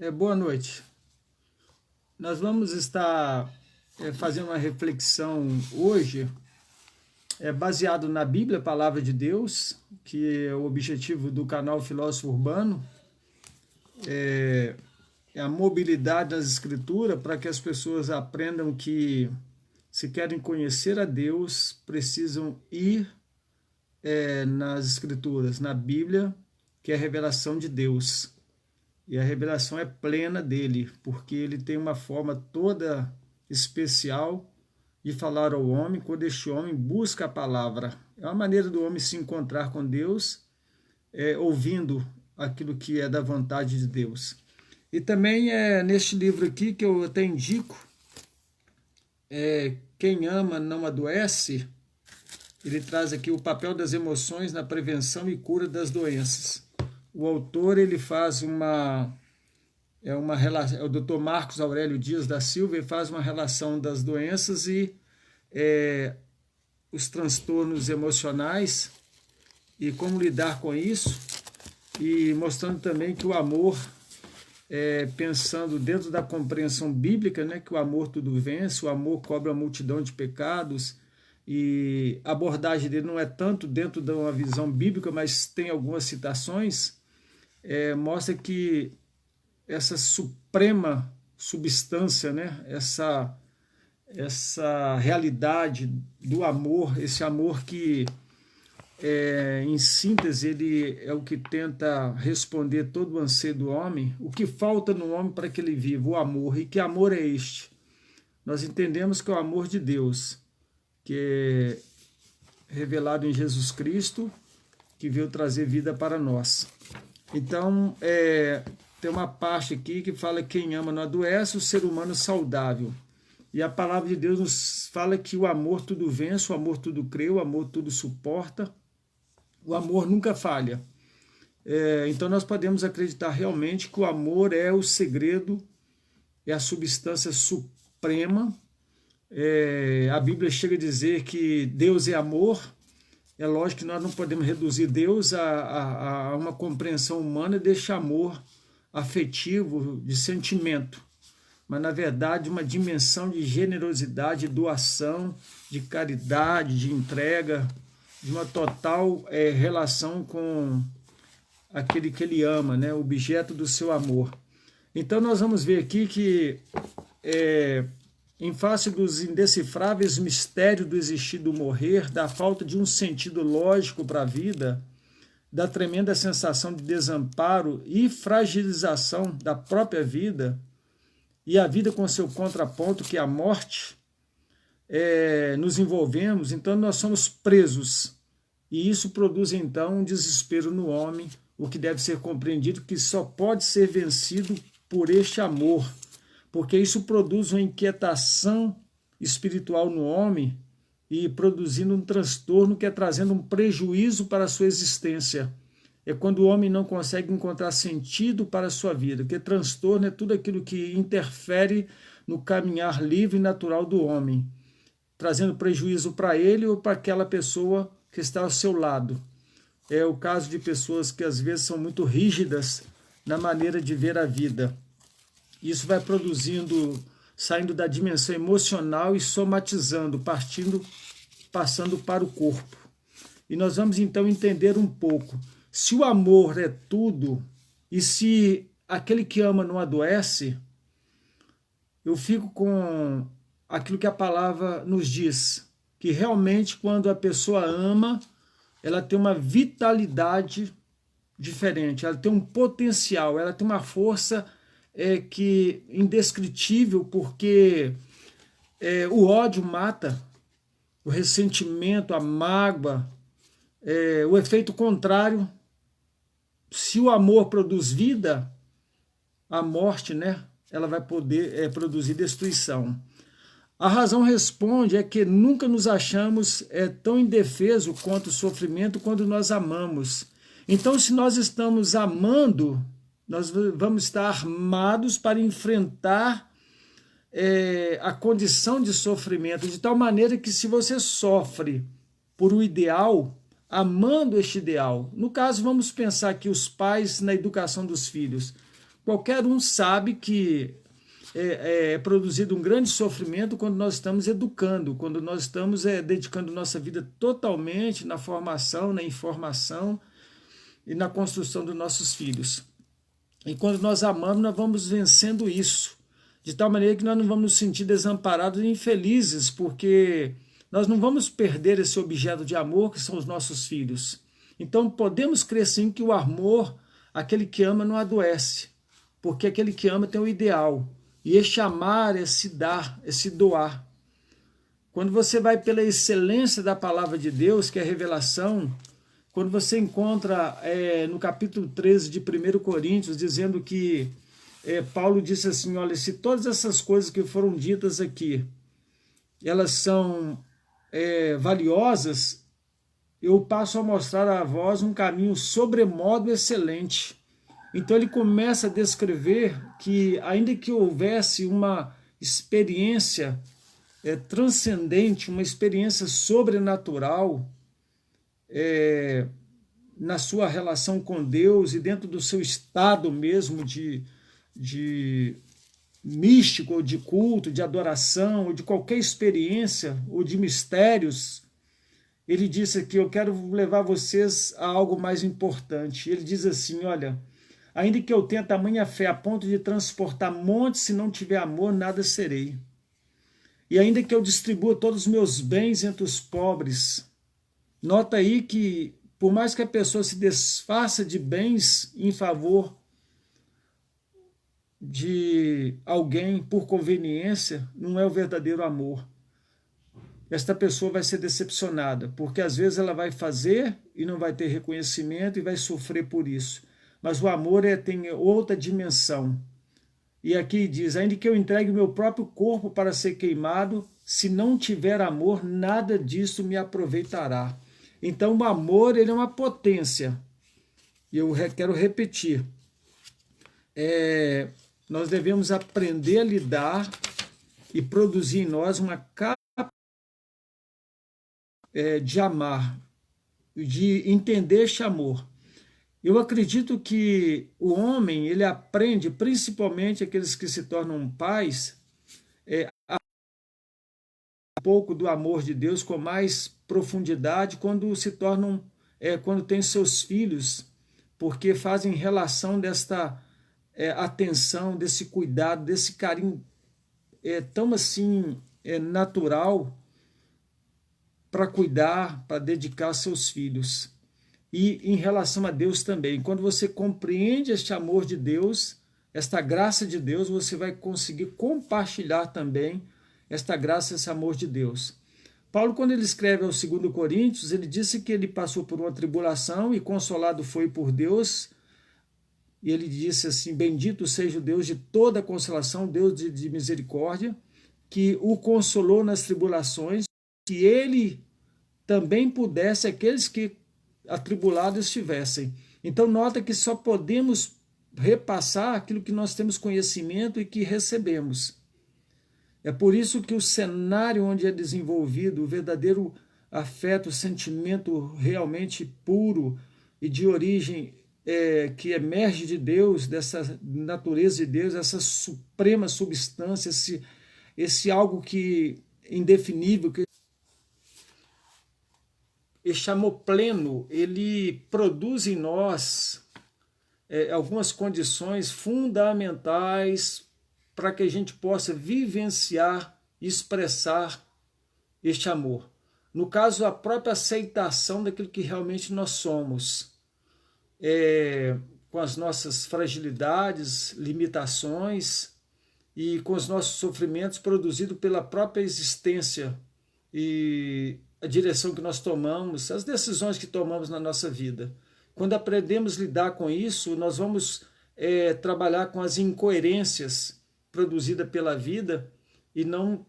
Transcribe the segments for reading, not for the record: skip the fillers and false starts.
Boa noite. Nós vamos estar fazendo uma reflexão hoje, baseado na Bíblia, a Palavra de Deus, que é o objetivo do canal Filósofo Urbano, é a mobilidade das Escrituras para que as pessoas aprendam que, se querem conhecer a Deus, precisam ir nas Escrituras, na Bíblia, que é a revelação de Deus. E a revelação é plena dele, porque ele tem uma forma toda especial de falar ao homem quando este homem busca a palavra. É uma maneira do homem se encontrar com Deus, ouvindo aquilo que é da vontade de Deus. E também é neste livro aqui que eu até indico, Quem Ama Não Adoece. Ele traz aqui o papel das emoções na prevenção e cura das doenças. O autor ele faz uma relação, o Dr. Marcos Aurélio Dias da Silva, ele faz uma relação das doenças e os transtornos emocionais e como lidar com isso, e mostrando também que o amor, pensando dentro da compreensão bíblica, né, que o amor tudo vence, o amor cobre a multidão de pecados. E a abordagem dele não é tanto dentro de uma visão bíblica, mas tem algumas citações, mostra que essa suprema substância, né, essa realidade do amor, esse amor que, em síntese, ele é o que tenta responder todo o anseio do homem, o que falta no homem para que ele viva, o amor. E que amor é este? Nós entendemos que é o amor de Deus, que é revelado em Jesus Cristo, que veio trazer vida para nós. Então, tem uma parte aqui que fala que quem ama não adoece, o ser humano saudável. E a palavra de Deus nos fala que o amor tudo vence, o amor tudo crê, o amor tudo suporta, o amor nunca falha. Então nós podemos acreditar realmente que o amor é o segredo, é a substância suprema. A Bíblia chega a dizer que Deus é amor. É lógico que nós não podemos reduzir Deus a uma compreensão humana deste amor afetivo, de sentimento, mas na verdade uma dimensão de generosidade, de doação, de caridade, de entrega, de uma total relação com aquele que ele ama, né, o objeto do seu amor. Então nós vamos ver aqui que em face dos indecifráveis mistérios do existir e do morrer, da falta de um sentido lógico para a vida, da tremenda sensação de desamparo e fragilização da própria vida, e a vida com seu contraponto, que é a morte, nos envolvemos, então nós somos presos. E isso produz então um desespero no homem, o que deve ser compreendido que só pode ser vencido por este amor, porque isso produz uma inquietação espiritual no homem e produzindo um transtorno que é trazendo um prejuízo para a sua existência. É quando o homem não consegue encontrar sentido para a sua vida, porque transtorno é tudo aquilo que interfere no caminhar livre e natural do homem, trazendo prejuízo para ele ou para aquela pessoa que está ao seu lado. É o caso de pessoas que às vezes são muito rígidas na maneira de ver a vida. Isso vai produzindo, saindo da dimensão emocional e somatizando, passando para o corpo. E nós vamos então entender um pouco. Se o amor é tudo, e se aquele que ama não adoece, eu fico com aquilo que a palavra nos diz, que realmente quando a pessoa ama, ela tem uma vitalidade diferente, ela tem um potencial, ela tem uma força que indescritível, porque o ódio mata, o ressentimento, a mágoa, o efeito contrário. Se o amor produz vida, a morte, né, ela vai poder produzir destruição. A razão responde que nunca nos achamos tão indefesos quanto o sofrimento quando nós amamos. Então, se nós estamos amando, nós vamos estar armados para enfrentar a condição de sofrimento, de tal maneira que se você sofre por um ideal, amando este ideal, no caso vamos pensar aqui os pais na educação dos filhos, qualquer um sabe que é produzido um grande sofrimento quando nós estamos educando, quando nós estamos dedicando nossa vida totalmente na formação, na informação e na construção dos nossos filhos. E quando nós amamos, nós vamos vencendo isso, de tal maneira que nós não vamos nos sentir desamparados e infelizes, porque nós não vamos perder esse objeto de amor que são os nossos filhos. Então podemos crer sim que o amor, aquele que ama não adoece, porque aquele que ama tem o ideal. E este amar é se dar, é se doar. Quando você vai pela excelência da palavra de Deus, que é a revelação, quando você encontra no capítulo 13 de 1 Coríntios, dizendo que Paulo disse assim, olha, se todas essas coisas que foram ditas aqui, elas são valiosas, eu passo a mostrar a vós um caminho sobremodo excelente. Então ele começa a descrever que, ainda que houvesse uma experiência transcendente, uma experiência sobrenatural na sua relação com Deus e dentro do seu estado mesmo de místico, ou de culto, de adoração, ou de qualquer experiência, ou de mistérios, ele disse aqui, eu quero levar vocês a algo mais importante. Ele diz assim, olha, ainda que eu tenha tamanha fé a ponto de transportar montes, se não tiver amor, nada serei. E ainda que eu distribua todos os meus bens entre os pobres, nota aí que, por mais que a pessoa se desfaça de bens em favor de alguém por conveniência, não é o verdadeiro amor. Esta pessoa vai ser decepcionada, porque às vezes ela vai fazer e não vai ter reconhecimento e vai sofrer por isso. Mas o amor tem outra dimensão. E aqui diz, ainda que eu entregue o meu próprio corpo para ser queimado, se não tiver amor, nada disso me aproveitará. Então o amor ele é uma potência. E eu quero repetir. Nós devemos aprender a lidar e produzir em nós uma capacidade de amar, de entender este amor. Eu acredito que o homem ele aprende, principalmente aqueles que se tornam pais, um pouco do amor de Deus com mais profundidade quando se tornam, quando têm seus filhos, porque fazem relação desta atenção, desse cuidado, desse carinho tão assim natural para cuidar, para dedicar seus filhos. E em relação a Deus também, quando você compreende este amor de Deus, esta graça de Deus, você vai conseguir compartilhar também esta graça, esse amor de Deus. Paulo, quando ele escreve ao 2 Coríntios, ele disse que ele passou por uma tribulação e consolado foi por Deus. E ele disse assim, bendito seja o Deus de toda consolação, Deus de misericórdia, que o consolou nas tribulações, que ele também pudesse aqueles que atribulados estivessem. Então nota que só podemos repassar aquilo que nós temos conhecimento e que recebemos. É por isso que o cenário onde é desenvolvido o verdadeiro afeto, sentimento realmente puro e de origem que emerge de Deus, dessa natureza de Deus, essa suprema substância, esse algo que indefinível, que este amor pleno, ele produz em nós algumas condições fundamentais para que a gente possa vivenciar e expressar este amor. No caso, a própria aceitação daquilo que realmente nós somos, com as nossas fragilidades, limitações e com os nossos sofrimentos produzidos pela própria existência e a direção que nós tomamos, as decisões que tomamos na nossa vida. Quando aprendemos a lidar com isso, nós vamos trabalhar com as incoerências produzidas pela vida e não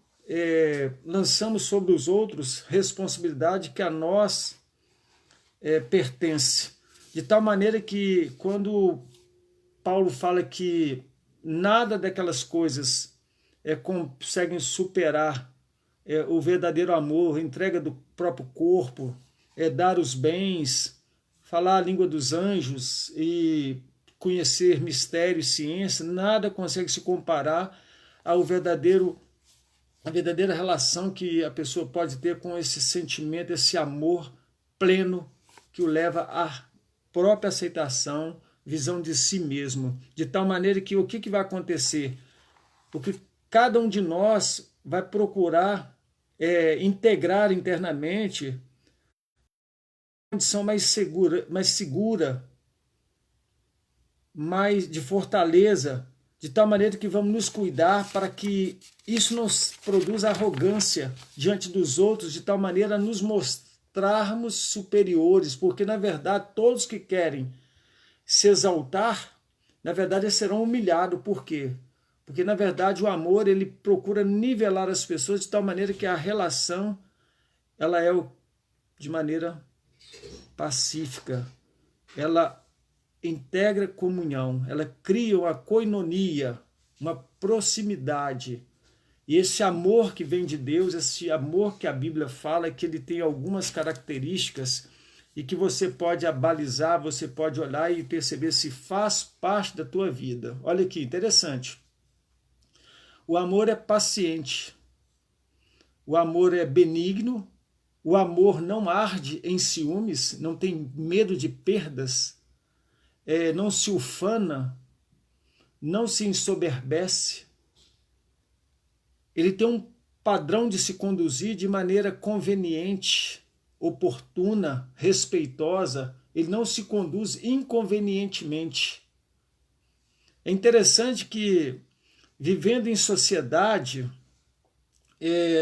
lançamos sobre os outros responsabilidade que a nós pertence. De tal maneira que quando Paulo fala que nada daquelas coisas conseguem superar o verdadeiro amor, a entrega do próprio corpo, dar os bens, falar a língua dos anjos e conhecer mistério e ciência, nada consegue se comparar a verdadeira relação que a pessoa pode ter com esse sentimento, esse amor pleno que o leva à própria aceitação, visão de si mesmo, de tal maneira que o que vai acontecer? Porque cada um de nós vai procurar integrar internamente uma condição mais segura, mais de fortaleza, de tal maneira que vamos nos cuidar para que isso não produza arrogância diante dos outros, de tal maneira a nos mostrarmos superiores, porque na verdade todos que querem se exaltar, na verdade serão humilhados. Por quê? Porque na verdade o amor ele procura nivelar as pessoas de tal maneira que a relação ela é de maneira pacífica, ela integra comunhão, ela cria uma koinonia, uma proximidade. E esse amor que vem de Deus, esse amor que a Bíblia fala, é que ele tem algumas características e que você pode abalizar, você pode olhar e perceber se faz parte da tua vida. Olha que interessante. O amor é paciente, o amor é benigno, o amor não arde em ciúmes, não tem medo de perdas, não se ufana, não se ensoberbece. Ele tem um padrão de se conduzir de maneira conveniente, oportuna, respeitosa. Ele não se conduz inconvenientemente. É interessante que, vivendo em sociedade,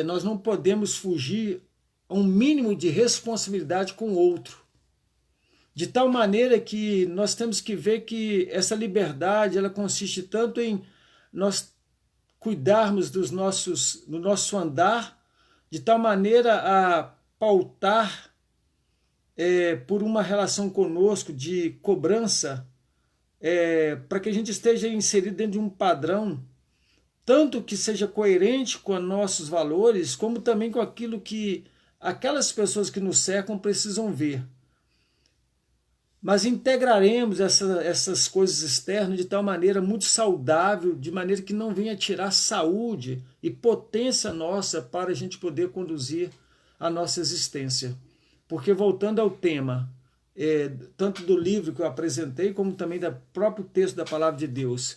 nós não podemos fugir a um mínimo de responsabilidade com o outro. De tal maneira que nós temos que ver que essa liberdade ela consiste tanto em nós cuidarmos do nosso andar, de tal maneira a pautar por uma relação conosco de cobrança, para que a gente esteja inserido dentro de um padrão, tanto que seja coerente com os nossos valores, como também com aquilo que aquelas pessoas que nos cercam precisam ver. Mas integraremos essas coisas externas de tal maneira muito saudável, de maneira que não venha tirar saúde e potência nossa para a gente poder conduzir a nossa existência. Porque voltando ao tema, tanto do livro que eu apresentei, como também do próprio texto da Palavra de Deus,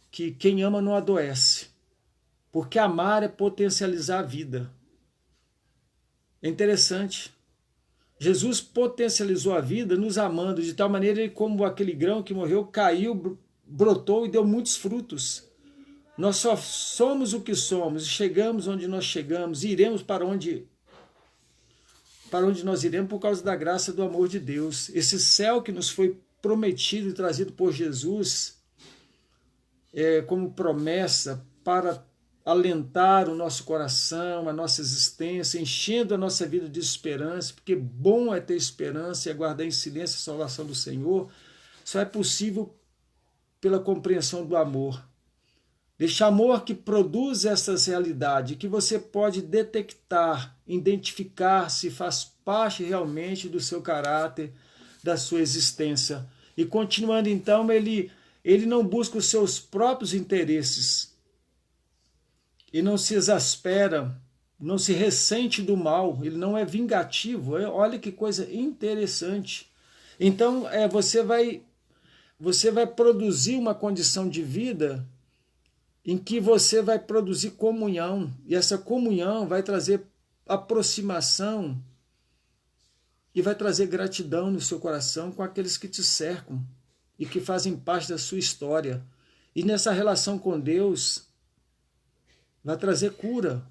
que quem ama não adoece, porque amar é potencializar a vida. É interessante. Jesus potencializou a vida nos amando, de tal maneira como aquele grão que morreu, caiu, brotou e deu muitos frutos. Nós só somos o que somos, chegamos onde nós chegamos, e iremos para onde nós iremos por causa da graça do amor de Deus. Esse céu que nos foi prometido e trazido por Jesus como promessa para alentar o nosso coração, a nossa existência, enchendo a nossa vida de esperança, porque bom é ter esperança e aguardar em silêncio a salvação do Senhor, só é possível pela compreensão do amor. Deste amor que produz essas realidades, que você pode detectar, identificar se faz parte realmente do seu caráter, da sua existência. E continuando então, ele não busca os seus próprios interesses, e não se exaspera, não se ressente do mal, ele não é vingativo. Olha que coisa interessante. Então você vai produzir uma condição de vida em que você vai produzir comunhão, e essa comunhão vai trazer aproximação e vai trazer gratidão no seu coração com aqueles que te cercam e que fazem parte da sua história. E nessa relação com Deus vai trazer cura,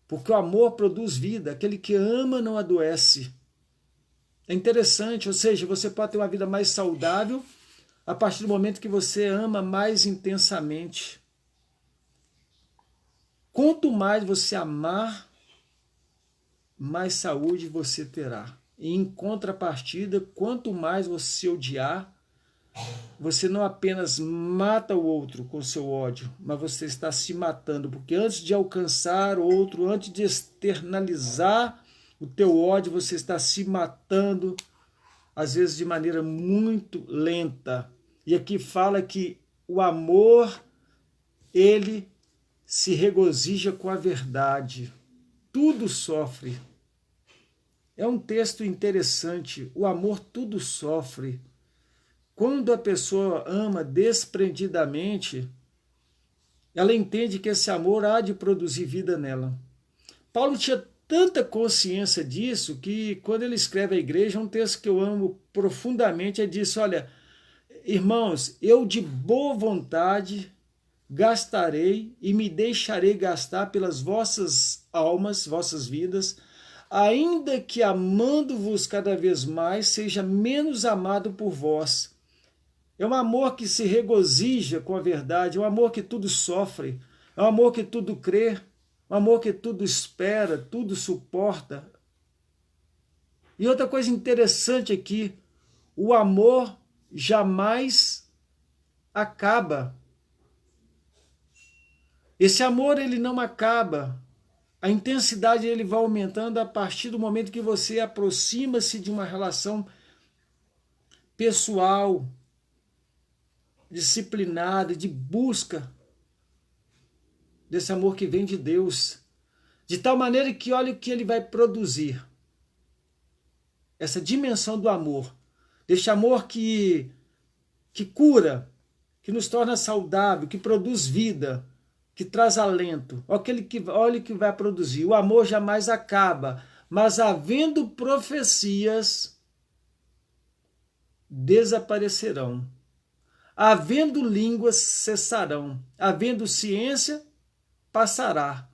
porque o amor produz vida, aquele que ama não adoece. É interessante, ou seja, você pode ter uma vida mais saudável a partir do momento que você ama mais intensamente. Quanto mais você amar, mais saúde você terá. E em contrapartida, quanto mais você odiar, você não apenas mata o outro com seu ódio, mas você está se matando, porque antes de alcançar o outro, antes de externalizar o teu ódio, você está se matando, às vezes de maneira muito lenta. E aqui fala que o amor, ele se regozija com a verdade. Tudo sofre. É um texto interessante. O amor tudo sofre. Quando a pessoa ama desprendidamente, ela entende que esse amor há de produzir vida nela. Paulo tinha tanta consciência disso que quando ele escreve à igreja, um texto que eu amo profundamente, ele diz, olha, irmãos, eu de boa vontade gastarei e me deixarei gastar pelas vossas almas, vossas vidas, ainda que amando-vos cada vez mais, seja menos amado por vós. É um amor que se regozija com a verdade, é um amor que tudo sofre, é um amor que tudo crê, um amor que tudo espera, tudo suporta. E outra coisa interessante aqui, o amor jamais acaba. Esse amor, ele não acaba. A intensidade ele vai aumentando a partir do momento que você aproxima-se de uma relação pessoal, disciplinada, de busca desse amor que vem de Deus. De tal maneira que olha o que ele vai produzir. Essa dimensão do amor. Deste amor que cura, que nos torna saudável, que produz vida, que traz alento. Olha o que vai produzir. O amor jamais acaba, mas havendo profecias, desaparecerão. Havendo línguas, cessarão. Havendo ciência, passará.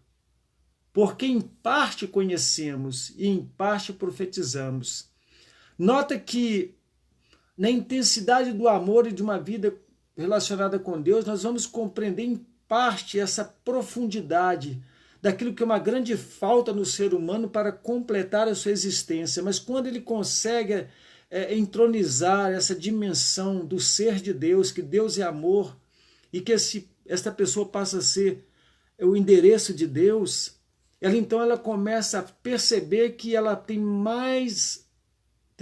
Porque em parte conhecemos e em parte profetizamos. Nota que na intensidade do amor e de uma vida relacionada com Deus, nós vamos compreender em parte essa profundidade daquilo que é uma grande falta no ser humano para completar a sua existência. Mas quando ele consegue entronizar essa dimensão do ser de Deus, que Deus é amor, e que esta pessoa passa a ser o endereço de Deus, ela começa a perceber que ela tem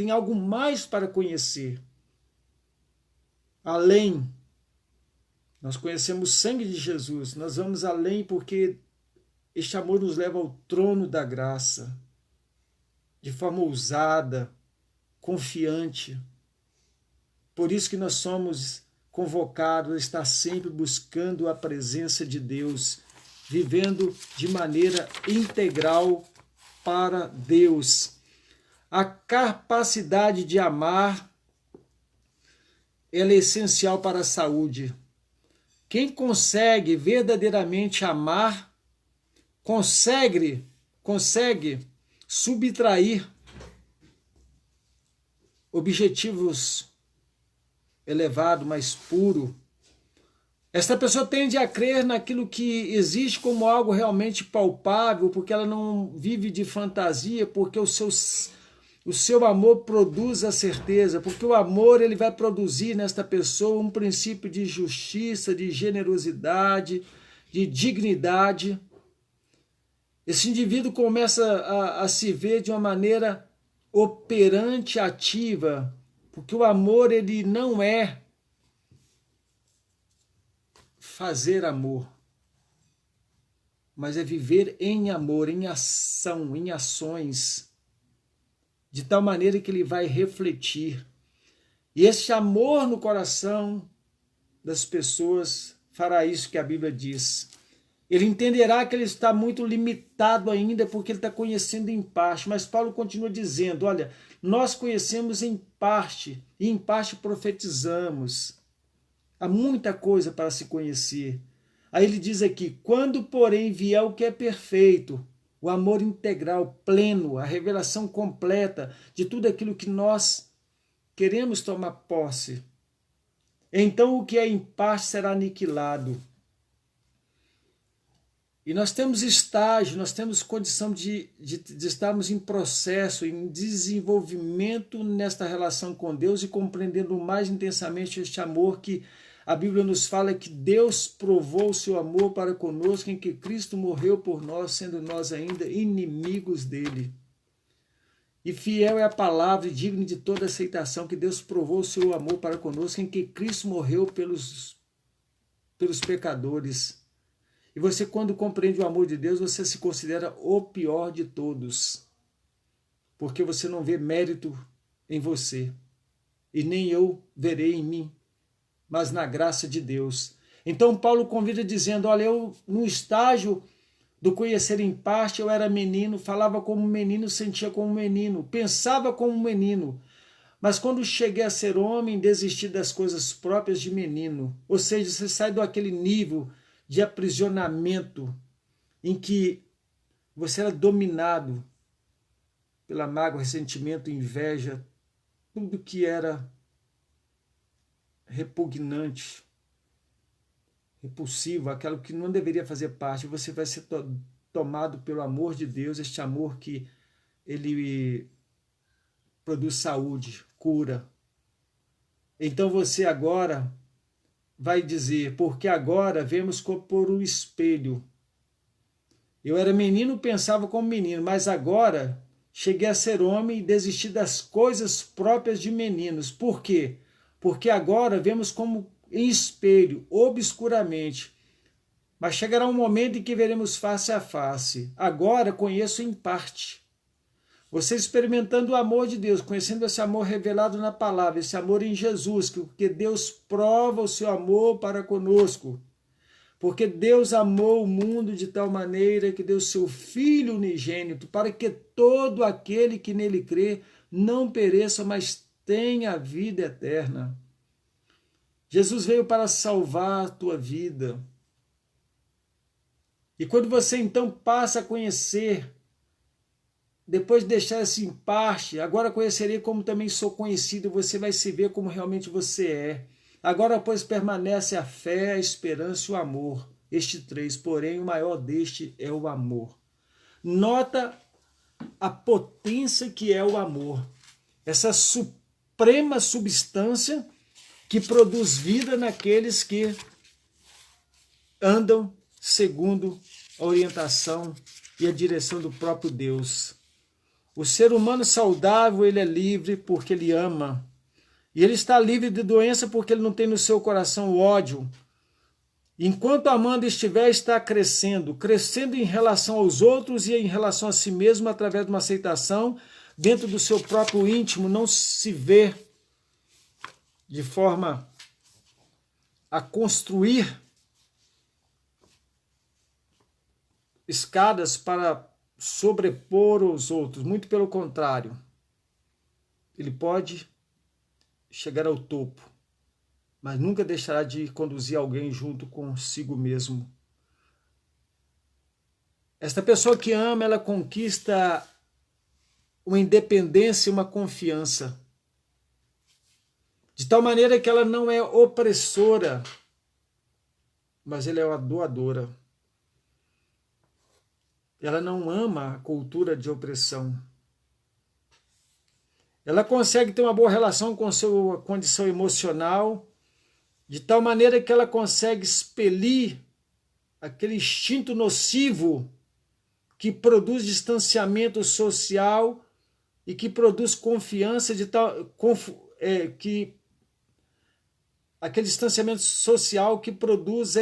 algo mais para conhecer. Além, nós conhecemos o sangue de Jesus, nós vamos além porque este amor nos leva ao trono da graça, de forma ousada, confiante. Por isso que nós somos convocados a estar sempre buscando a presença de Deus, vivendo de maneira integral para Deus. A capacidade de amar, ela é essencial para a saúde. Quem consegue verdadeiramente amar, consegue subtrair objetivos elevados, mais puros. Esta pessoa tende a crer naquilo que existe como algo realmente palpável, porque ela não vive de fantasia, porque o seu amor produz a certeza, porque o amor ele vai produzir nesta pessoa um princípio de justiça, de generosidade, de dignidade. Esse indivíduo começa a se ver de uma maneira operante, ativa, porque o amor ele não é fazer amor, mas é viver em amor, em ação, em ações, de tal maneira que ele vai refletir. E esse amor no coração das pessoas fará isso que a Bíblia diz. Ele entenderá que ele está muito limitado ainda porque ele está conhecendo em parte, mas Paulo continua dizendo, olha, nós conhecemos em parte e em parte profetizamos. Há muita coisa para se conhecer. Aí ele diz aqui, quando porém vier o que é perfeito, o amor integral, pleno, a revelação completa de tudo aquilo que nós queremos tomar posse, então o que é em parte será aniquilado. E nós temos estágio, nós temos condição de estarmos em processo, em desenvolvimento nesta relação com Deus e compreendendo mais intensamente este amor que a Bíblia nos fala que Deus provou o seu amor para conosco em que Cristo morreu por nós, sendo nós ainda inimigos dele. E fiel é a palavra e digno de toda aceitação que Deus provou o seu amor para conosco em que Cristo morreu pelos pecadores. E você, quando compreende o amor de Deus, você se considera o pior de todos. Porque você não vê mérito em você. E nem eu verei em mim, mas na graça de Deus. Então Paulo convida dizendo, olha, eu no estágio do conhecer em parte, eu era menino, falava como menino, sentia como menino, pensava como menino. Mas quando cheguei a ser homem, desisti das coisas próprias de menino. Ou seja, você sai daquele nível de aprisionamento em que você era dominado pela mágoa, ressentimento, inveja, tudo que era repugnante, repulsivo, aquilo que não deveria fazer parte. Você vai ser tomado pelo amor de Deus, este amor que ele produz saúde, cura. Então você agora vai dizer, porque agora vemos por um espelho. Eu era menino, pensava como menino, mas agora cheguei a ser homem e desisti das coisas próprias de meninos. Por quê? Porque agora vemos como em espelho, obscuramente. Mas chegará um momento em que veremos face a face. Agora conheço em parte. Você experimentando o amor de Deus, conhecendo esse amor revelado na palavra, esse amor em Jesus, que Deus prova o seu amor para conosco. Porque Deus amou o mundo de tal maneira que deu seu Filho unigênito, para que todo aquele que nele crê não pereça, mas tenha a vida eterna. Jesus veio para salvar a tua vida. E quando você então passa a conhecer, depois de deixar isso em parte, agora conhecerei como também sou conhecido, você vai se ver como realmente você é. Agora, pois, permanece a fé, a esperança e o amor. Estes três, porém, o maior deste é o amor. Nota a potência que é o amor. Essa suprema substância que produz vida naqueles que andam segundo a orientação e a direção do próprio Deus. O ser humano saudável, ele é livre porque ele ama. E ele está livre de doença porque ele não tem no seu coração o ódio. Enquanto amando estiver, está crescendo. Crescendo em relação aos outros e em relação a si mesmo através de uma aceitação dentro do seu próprio íntimo. Não se vê de forma a construir escadas para sobrepor os outros. Muito pelo contrário. Ele pode chegar ao topo, mas nunca deixará de conduzir alguém junto consigo mesmo. Esta pessoa que ama, ela conquista uma independência e uma confiança, de tal maneira que ela não é opressora, mas ela é uma doadora. Ela não ama a cultura de opressão. Ela consegue ter uma boa relação com sua condição emocional, de tal maneira que ela consegue expelir aquele instinto nocivo que produz distanciamento social e que produz confiança, aquele distanciamento social que produz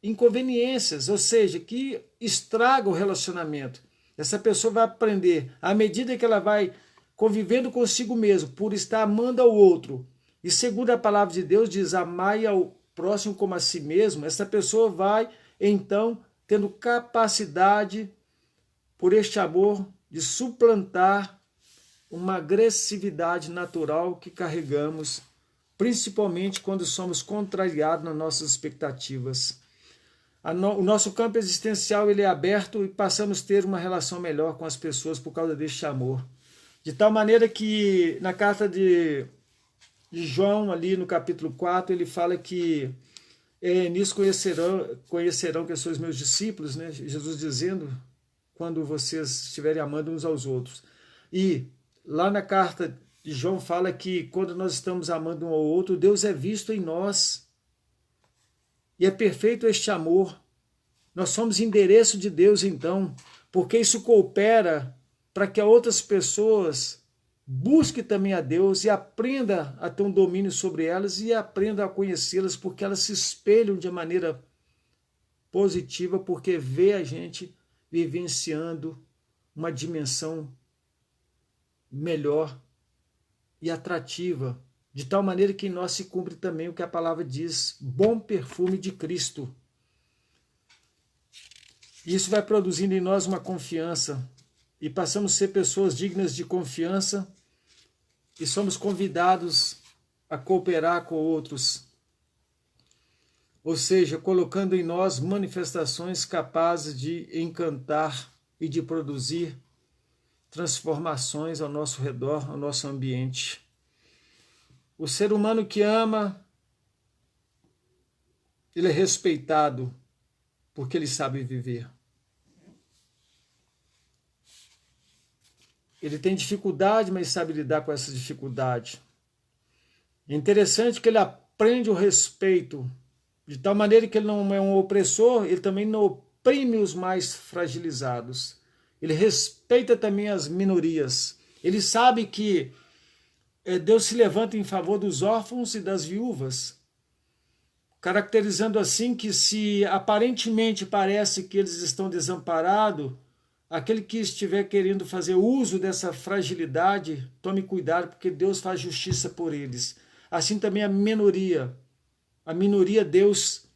inconveniências, ou seja, que estraga o relacionamento. Essa pessoa vai aprender, à medida que ela vai convivendo consigo mesmo, por estar amando ao outro, e segundo a palavra de Deus diz, amai ao próximo como a si mesmo, essa pessoa vai, então, tendo capacidade, por este amor, de suplantar uma agressividade natural que carregamos, principalmente quando somos contrariados nas nossas expectativas. O nosso campo existencial ele é aberto e passamos a ter uma relação melhor com as pessoas por causa deste amor. De tal maneira que na carta de João, ali no capítulo 4, ele fala que nisso conhecerão que sois meus discípulos, né? Jesus dizendo, quando vocês estiverem amando uns aos outros. E lá na carta de João fala que quando nós estamos amando um ao outro, Deus é visto em nós. E é perfeito este amor. Nós somos endereço de Deus, então, porque isso coopera para que outras pessoas busquem também a Deus e aprenda a ter um domínio sobre elas e aprenda a conhecê-las, porque elas se espelham de maneira positiva, porque vê a gente vivenciando uma dimensão melhor e atrativa, de tal maneira que em nós se cumpre também o que a palavra diz, bom perfume de Cristo. Isso vai produzindo em nós uma confiança e passamos a ser pessoas dignas de confiança e somos convidados a cooperar com outros, ou seja, colocando em nós manifestações capazes de encantar e de produzir transformações ao nosso redor, ao nosso ambiente. O ser humano que ama, ele é respeitado porque ele sabe viver. Ele tem dificuldade, mas sabe lidar com essa dificuldade. É interessante que ele aprende o respeito, de tal maneira que ele não é um opressor, ele também não oprime os mais fragilizados. Ele respeita também as minorias. Ele sabe que Deus se levanta em favor dos órfãos e das viúvas, caracterizando assim que se aparentemente parece que eles estão desamparados, aquele que estiver querendo fazer uso dessa fragilidade, tome cuidado, porque Deus faz justiça por eles. Assim também a minoria Deus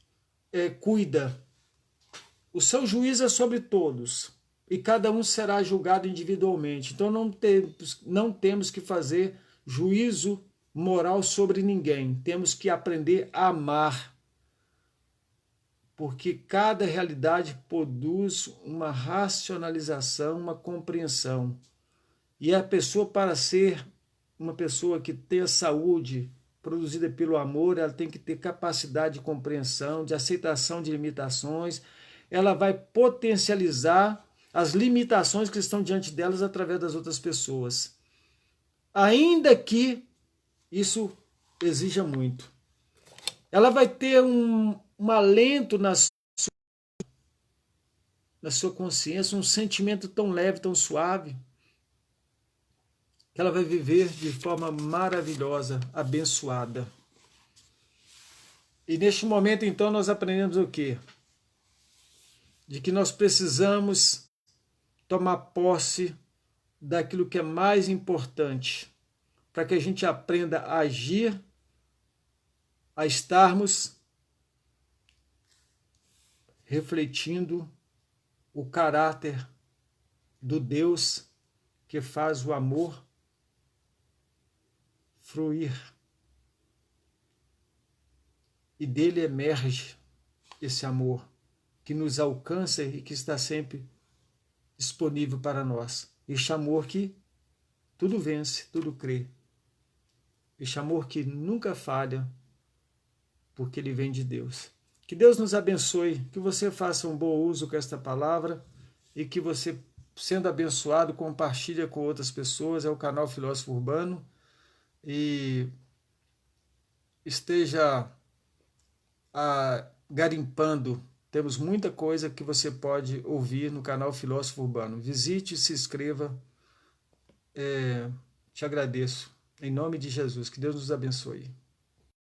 cuida. O seu juízo é sobre todos, e cada um será julgado individualmente. Então não temos que fazer juízo moral sobre ninguém. Temos que aprender a amar, porque cada realidade produz uma racionalização, uma compreensão. E a pessoa, para ser uma pessoa que tenha saúde produzida pelo amor, ela tem que ter capacidade de compreensão, de aceitação de limitações. Ela vai potencializar as limitações que estão diante delas através das outras pessoas. Ainda que isso exija muito. Ela vai ter um alento na sua consciência, um sentimento tão leve, tão suave, que ela vai viver de forma maravilhosa, abençoada. E neste momento, então, nós aprendemos o quê? De que nós precisamos tomar posse daquilo que é mais importante, para que a gente aprenda a agir, a estarmos refletindo o caráter do Deus que faz o amor fluir. E dele emerge esse amor que nos alcança e que está sempre disponível para nós. Este amor que tudo vence, tudo crê. Este amor que nunca falha, porque ele vem de Deus. Que Deus nos abençoe, que você faça um bom uso com esta palavra e que você, sendo abençoado, compartilhe com outras pessoas. É o canal Filósofo Urbano e esteja garimpando. Temos muita coisa que você pode ouvir no canal Filósofo Urbano. Visite, se inscreva. Te agradeço. Em nome de Jesus. Que Deus nos abençoe.